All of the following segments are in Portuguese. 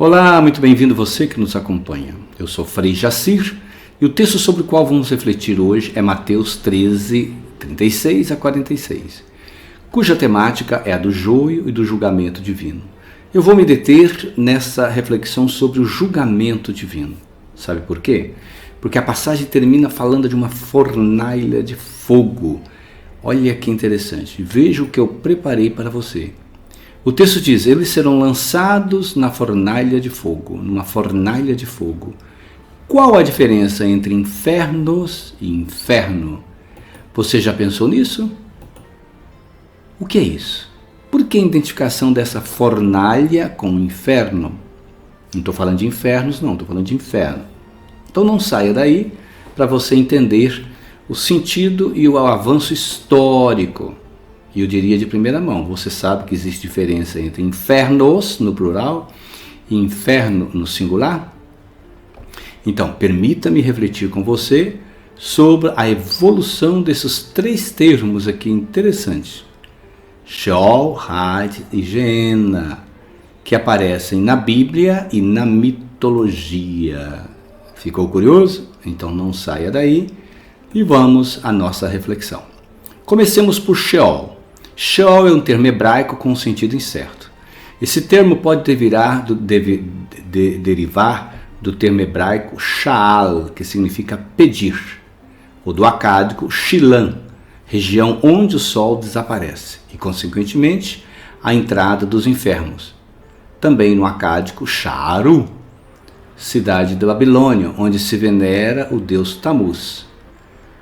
Olá, muito bem-vindo você que nos acompanha. Eu sou Frei Jacir e o texto sobre o qual vamos refletir hoje é Mateus 13, 36 a 46, cuja temática é a do joio e do julgamento divino. Eu vou me deter nessa reflexão sobre o julgamento divino. Sabe por quê? Porque a passagem termina falando de uma fornalha de fogo. Olha que interessante. Veja o que eu preparei para você. O texto diz: eles serão lançados na fornalha de fogo, numa fornalha de fogo. Qual a diferença entre infernos e inferno? Você já pensou nisso? O que é isso? Por que a identificação dessa fornalha com o inferno? Não estou falando de infernos, não, estou falando de inferno. Então não saia daí para você entender o sentido e o avanço histórico. E eu diria de primeira mão, você sabe que existe diferença entre infernos, no plural, e inferno, no singular? Então, permita-me refletir com você sobre a evolução desses três termos aqui interessantes. Sheol, Had e Geena, que aparecem na Bíblia e na mitologia. Ficou curioso? Então não saia daí e vamos à nossa reflexão. Comecemos por Sheol. Sheol é um termo hebraico com um sentido incerto. Esse termo pode derivar do termo hebraico Sha'al, que significa pedir, ou do acádico Shilan, região onde o sol desaparece, e consequentemente a entrada dos infernos. Também no acádico Sha'aru, cidade da Babilônia, onde se venera o deus Tamuz,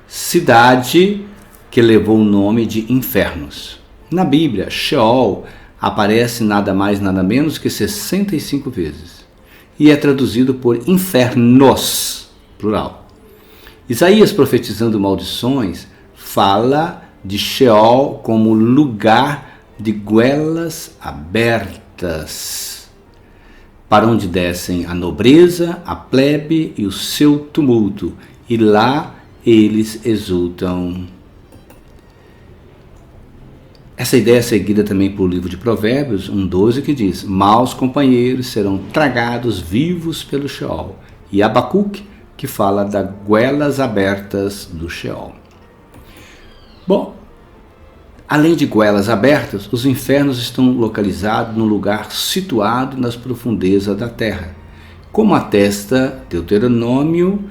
cidade que levou o nome de infernos. Na Bíblia, Sheol aparece nada mais nada menos que 65 vezes e é traduzido por infernos, plural. Isaías, profetizando maldições, fala de Sheol como lugar de goelas abertas, para onde descem a nobreza, a plebe e o seu tumulto, e lá eles exultam. Essa ideia é seguida também por o livro de Provérbios 1:12, que diz: maus companheiros serão tragados vivos pelo Sheol. E Abacuque, que fala das goelas abertas do Sheol. Bom, além de goelas abertas, os infernos estão localizados num lugar situado nas profundezas da terra, como atesta Deuteronômio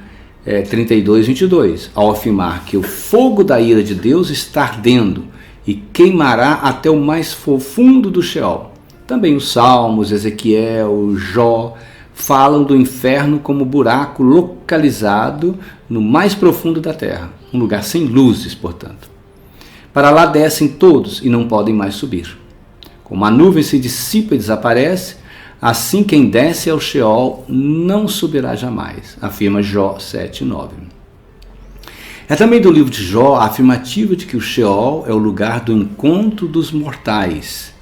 32:22, ao afirmar que o fogo da ira de Deus está ardendo e queimará até o mais profundo do Sheol. Também os Salmos, Ezequiel, Jó falam do inferno como buraco localizado no mais profundo da terra, um lugar sem luzes, portanto. Para lá descem todos e não podem mais subir. Como a nuvem se dissipa e desaparece, assim quem desce ao Sheol não subirá jamais, afirma Jó 7:9. É também do livro de Jó a afirmativa de que o Sheol é o lugar do encontro dos mortais.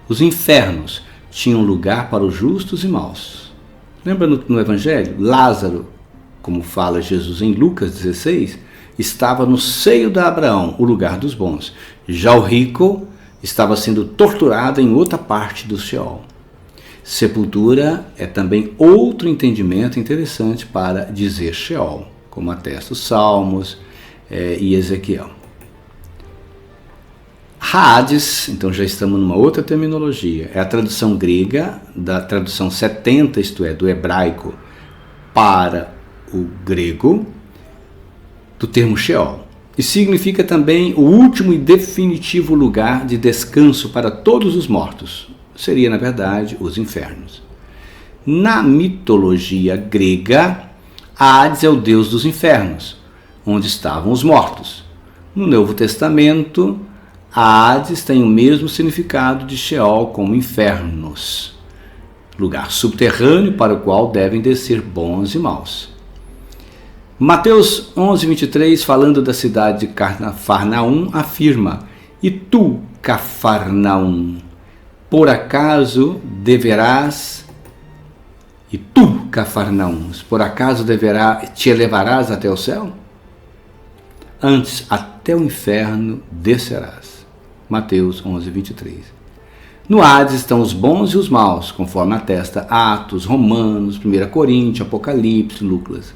Os infernos tinham lugar para os justos e maus. Lembra no Evangelho? Lázaro, como fala Jesus em Lucas 16, estava no seio de Abraão, o lugar dos bons. Já o rico estava sendo torturado em outra parte do Sheol. Sepultura é também outro entendimento interessante para dizer Sheol, como atesta os Salmos e Ezequiel. Hades, então já estamos numa outra terminologia, é a tradução grega da tradução 70, isto é, do hebraico para o grego, do termo Sheol. E significa também o último e definitivo lugar de descanso para todos os mortos. Seria, na verdade, os infernos. Na mitologia grega, Hades é o deus dos infernos, onde estavam os mortos. No Novo Testamento, Hades tem o mesmo significado de Sheol como infernos, lugar subterrâneo para o qual devem descer bons e maus. Mateus 11:23, falando da cidade de Cafarnaum, afirma: e tu, Cafarnaum, por acaso deverás... E tu, Cafarnaum, por acaso te elevarás até o céu? Antes, até o inferno descerás. Mateus 11:23. No Hades estão os bons e os maus, conforme atesta Atos, Romanos, 1 Coríntios, Apocalipse, Lucas.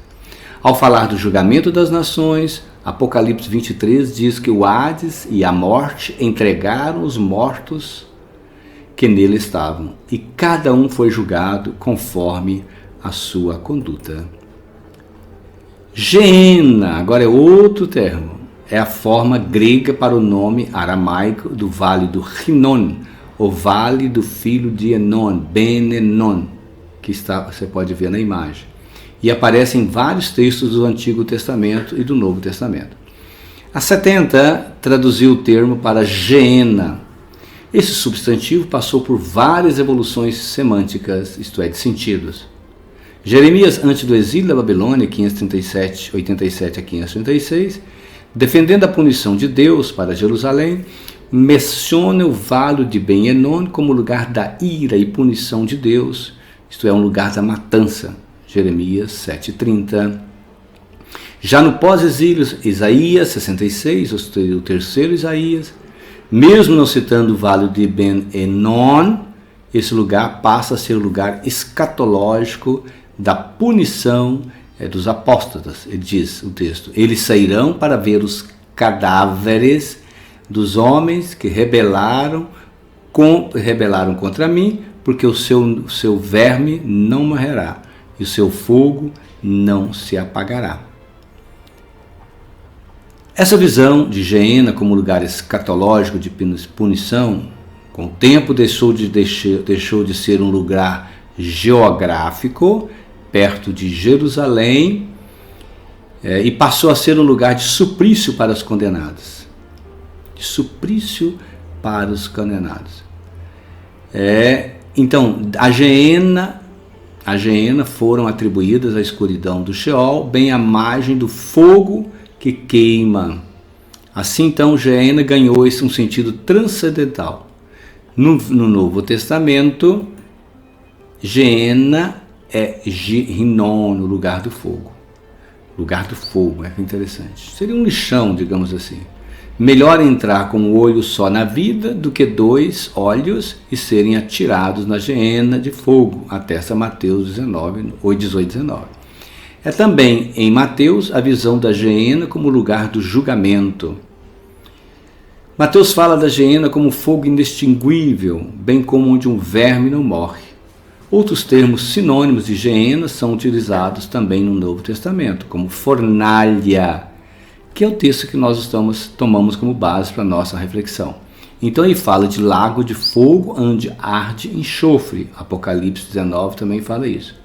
Ao falar do julgamento das nações, Apocalipse 23 diz que o Hades e a morte entregaram os mortos que nele estavam, e cada um foi julgado conforme a sua conduta. Geena, agora é outro termo, é a forma grega para o nome aramaico do vale do Rinon, o vale do filho de Enon, Ben-Enon, que você pode ver na imagem. E aparece em vários textos do Antigo Testamento e do Novo Testamento. A 70 traduziu o termo para Geena. Esse substantivo passou por várias evoluções semânticas, isto é, de sentidos. Jeremias, antes do exílio da Babilônia, 537, 87 a 536, defendendo a punição de Deus para Jerusalém, menciona o vale de Ben-Enon como lugar da ira e punição de Deus, isto é, um lugar da matança. Jeremias 7,30. Já no pós-exílio, Isaías 66, o terceiro Isaías, mesmo não citando o vale de Ben-Enon, esse lugar passa a ser o lugar escatológico da punição dos apóstatas. Ele diz o texto: eles sairão para ver os cadáveres dos homens que rebelaram contra mim, porque o seu verme não morrerá e o seu fogo não se apagará. Essa visão de Geena como lugar escatológico de punição, com o tempo deixou de ser um lugar geográfico perto de Jerusalém e passou a ser um lugar de suplício para os condenados. De suplício para os condenados. Então, a Geena foram atribuídas à escuridão do Sheol, bem à margem do fogo que queima. Assim, então, Geena ganhou um sentido transcendental. No Novo Testamento, Geena é Rinon, no lugar do fogo. Lugar do fogo, é interessante. Seria um lixão, digamos assim. Melhor entrar com um olho só na vida do que 2 olhos e serem atirados na Geena de fogo, atesta Mateus 18, 19. É também em Mateus a visão da Geena como lugar do julgamento. Mateus fala da Geena como fogo inextinguível, bem como onde um verme não morre. Outros termos sinônimos de Geena são utilizados também no Novo Testamento, como fornalha, que é o texto que nós tomamos como base para a nossa reflexão. Então ele fala de lago de fogo onde arde enxofre. Apocalipse 19 também fala isso.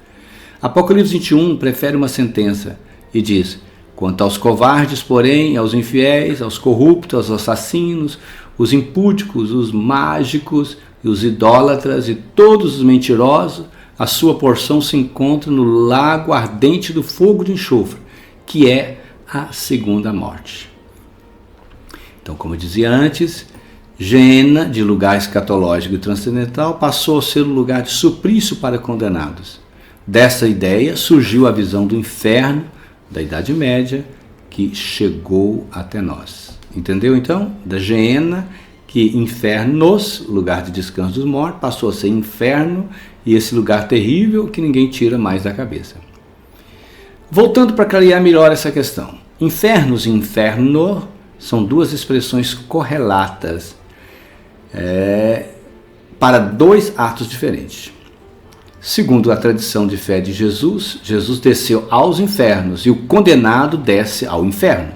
Apocalipse 21 prefere uma sentença e diz: quanto aos covardes, porém, aos infiéis, aos corruptos, aos assassinos, os impúdicos, os mágicos, os idólatras e todos os mentirosos, a sua porção se encontra no lago ardente do fogo de enxofre, que é a segunda morte. Então, como eu dizia antes, Geena, de lugar escatológico e transcendental, passou a ser um lugar de suplício para condenados. Dessa ideia surgiu a visão do inferno da Idade Média, que chegou até nós. Entendeu, então? Da Geena, que infernos, lugar de descanso dos mortos, passou a ser inferno, e esse lugar terrível que ninguém tira mais da cabeça. Voltando para clarear melhor essa questão. Infernos e inferno são duas expressões correlatas para 2 atos diferentes. Segundo a tradição de fé de Jesus, Jesus desceu aos infernos e o condenado desce ao inferno.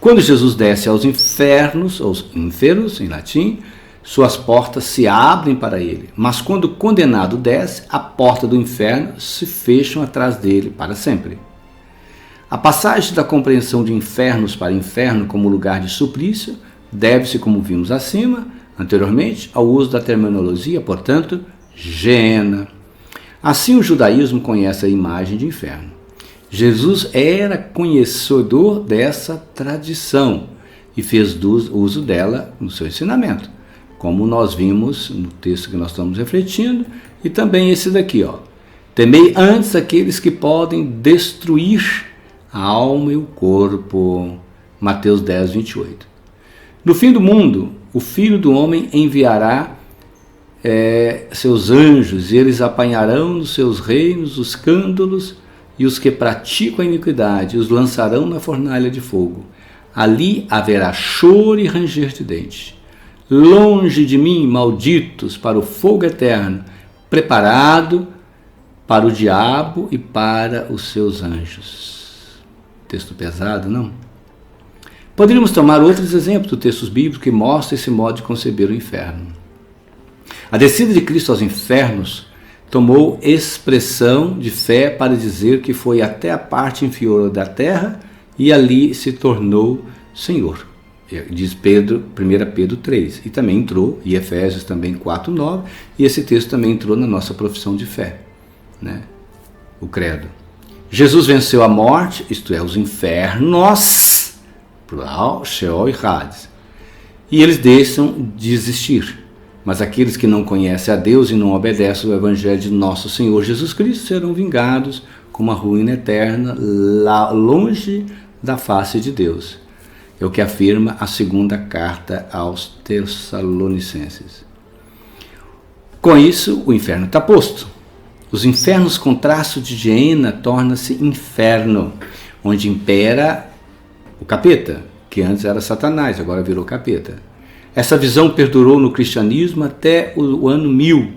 Quando Jesus desce aos infernos, ou inferos em latim, suas portas se abrem para ele. Mas quando o condenado desce, a porta do inferno se fecham atrás dele para sempre. A passagem da compreensão de infernos para inferno como lugar de suplício deve-se, como vimos anteriormente, ao uso da terminologia, portanto, Geena. Assim o judaísmo conhece a imagem de inferno. Jesus era conhecedor dessa tradição e fez uso dela no seu ensinamento, como nós vimos no texto que nós estamos refletindo, e também esse daqui, temei antes aqueles que podem destruir a alma e o corpo. Mateus 10, 28. No fim do mundo, o Filho do Homem enviará seus anjos, e eles apanharão nos seus reinos os escândalos e os que praticam a iniquidade, os lançarão na fornalha de fogo. Ali haverá choro e ranger de dentes. Longe de mim, malditos, para o fogo eterno, preparado para o diabo e para os seus anjos. Texto pesado, não? Poderíamos tomar outros exemplos do textos bíblicos que mostram esse modo de conceber o inferno. A descida de Cristo aos infernos tomou expressão de fé para dizer que foi até a parte inferior da terra e ali se tornou Senhor. Diz Pedro, 1 Pedro 3. E também entrou, e Efésios também 4:9, e esse texto também entrou na nossa profissão de fé, né? O credo. Jesus venceu a morte, isto é, os infernos, plural, Sheol e Hades, e eles deixam de existir. Mas aqueles que não conhecem a Deus e não obedecem ao Evangelho de nosso Senhor Jesus Cristo serão vingados com uma ruína eterna, lá longe da face de Deus. É o que afirma a segunda carta aos Tessalonicenses. Com isso, o inferno está posto. Os infernos com traço de hiena torna-se inferno, onde impera o capeta, que antes era Satanás, agora virou capeta. Essa visão perdurou no cristianismo até o ano 1000,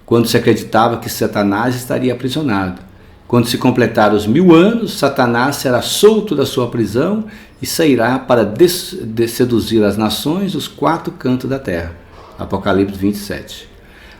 quando se acreditava que Satanás estaria aprisionado. Quando se completaram os 1000 anos, Satanás será solto da sua prisão e sairá para seduzir as nações dos 4 cantos da terra. Apocalipse 27.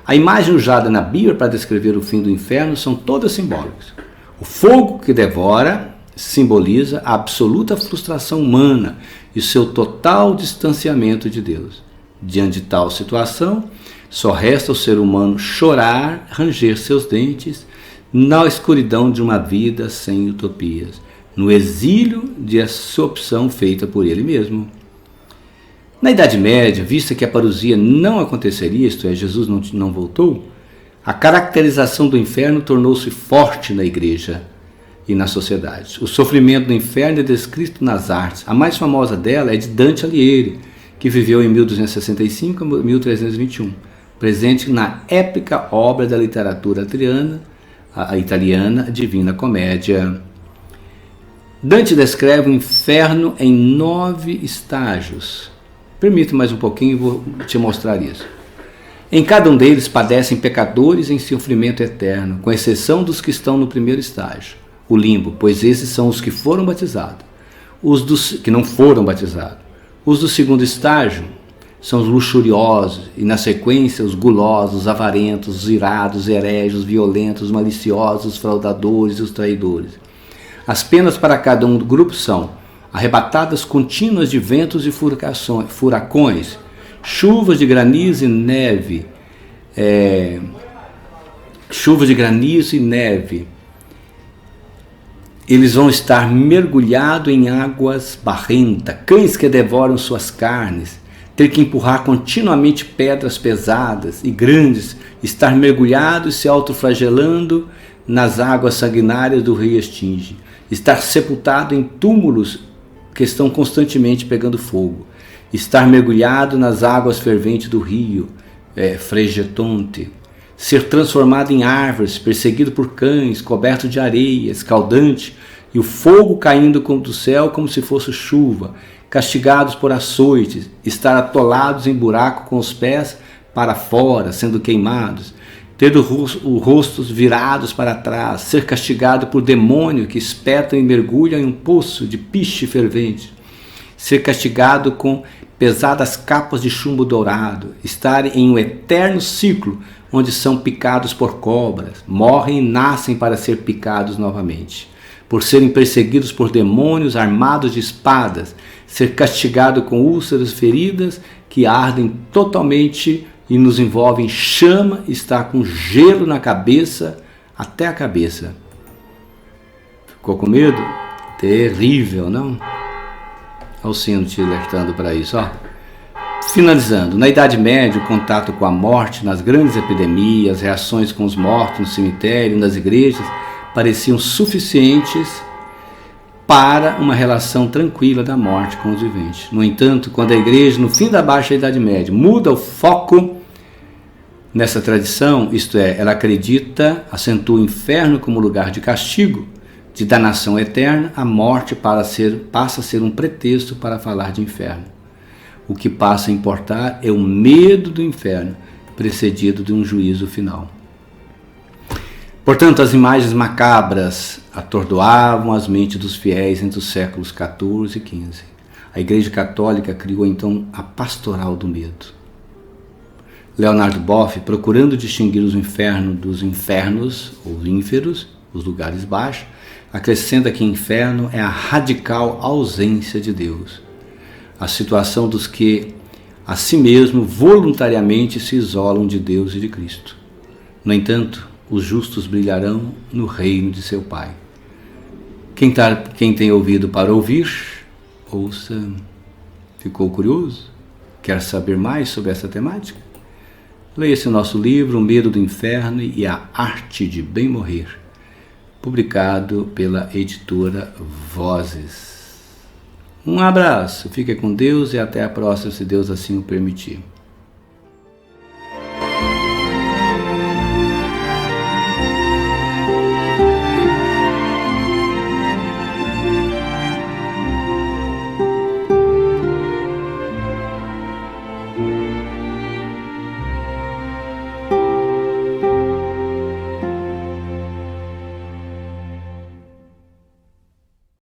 A imagem usada na Bíblia para descrever o fim do inferno são todas simbólicas. O fogo que devora simboliza a absoluta frustração humana e seu total distanciamento de Deus. Diante de tal situação, só resta ao ser humano chorar, ranger seus dentes, na escuridão de uma vida sem utopias, no exílio de sua opção feita por ele mesmo. Na Idade Média, vista que a parousia não aconteceria, isto é, Jesus não voltou, a caracterização do inferno tornou-se forte na igreja e na sociedade. O sofrimento do inferno é descrito nas artes. A mais famosa dela é de Dante Alighieri, que viveu em 1265 a 1321, presente na épica obra da literatura italiana Divina Comédia. Dante descreve o inferno em 9 estágios. Permita mais um pouquinho e vou te mostrar isso. Em cada um deles padecem pecadores em sofrimento eterno, com exceção dos que estão no primeiro estágio, o limbo, pois esses são os que foram batizados. Os que não foram batizados. Os do segundo estágio são os luxuriosos, e na sequência os gulosos, os avarentos, os irados, os hereges, os violentos, os maliciosos, os fraudadores e os traidores. As penas para cada um do grupo são arrebatadas contínuas de ventos e furacões, chuvas de granizo e neve, Eles vão estar mergulhados em águas barrentas, cães que devoram suas carnes, ter que empurrar continuamente pedras pesadas e grandes, estar mergulhados e se autoflagelando nas águas sanguinárias do rio Estinge, estar sepultado em túmulos que estão constantemente pegando fogo, estar mergulhado nas águas ferventes do rio Fregetonte, ser transformado em árvores, perseguido por cães, coberto de areia, escaldante, e o fogo caindo do céu como se fosse chuva, castigados por açoites, estar atolados em buraco com os pés para fora, sendo queimados, ter os rostos virados para trás, ser castigado por demônio que espetam e mergulham em um poço de piche fervente, ser castigado com pesadas capas de chumbo dourado, estar em um eterno ciclo onde são picados por cobras, morrem e nascem para ser picados novamente, por serem perseguidos por demônios armados de espadas, ser castigado com úlceras feridas que ardem totalmente e nos envolvem chama, estar com gelo na cabeça, até a cabeça. Ficou com medo? Terrível, não? Olha o sino te alertando para isso, ó. Finalizando, na Idade Média, o contato com a morte nas grandes epidemias, reações com os mortos no cemitério, nas igrejas, pareciam suficientes para uma relação tranquila da morte com os viventes. No entanto, quando a igreja, no fim da Baixa Idade Média, muda o foco Nessa tradição, isto é, ela acredita, acentua o inferno como lugar de castigo, de danação eterna. A morte passa a ser um pretexto para falar de inferno. O que passa a importar é o medo do inferno, precedido de um juízo final. Portanto, as imagens macabras atordoavam as mentes dos fiéis entre os séculos XIV e XV. A Igreja Católica criou então a Pastoral do Medo. Leonardo Boff, procurando distinguir os infernos dos infernos, ou ínferos, os lugares baixos, acrescenta que inferno é a radical ausência de Deus, a situação dos que a si mesmo voluntariamente se isolam de Deus e de Cristo. No entanto, os justos brilharão no reino de seu Pai. Quem tem ouvido para ouvir, ouça. Ficou curioso? Quer saber mais sobre essa temática? Leia esse nosso livro, O Medo do Inferno e a Arte de Bem Morrer, publicado pela editora Vozes. Um abraço, fique com Deus e até a próxima, se Deus assim o permitir.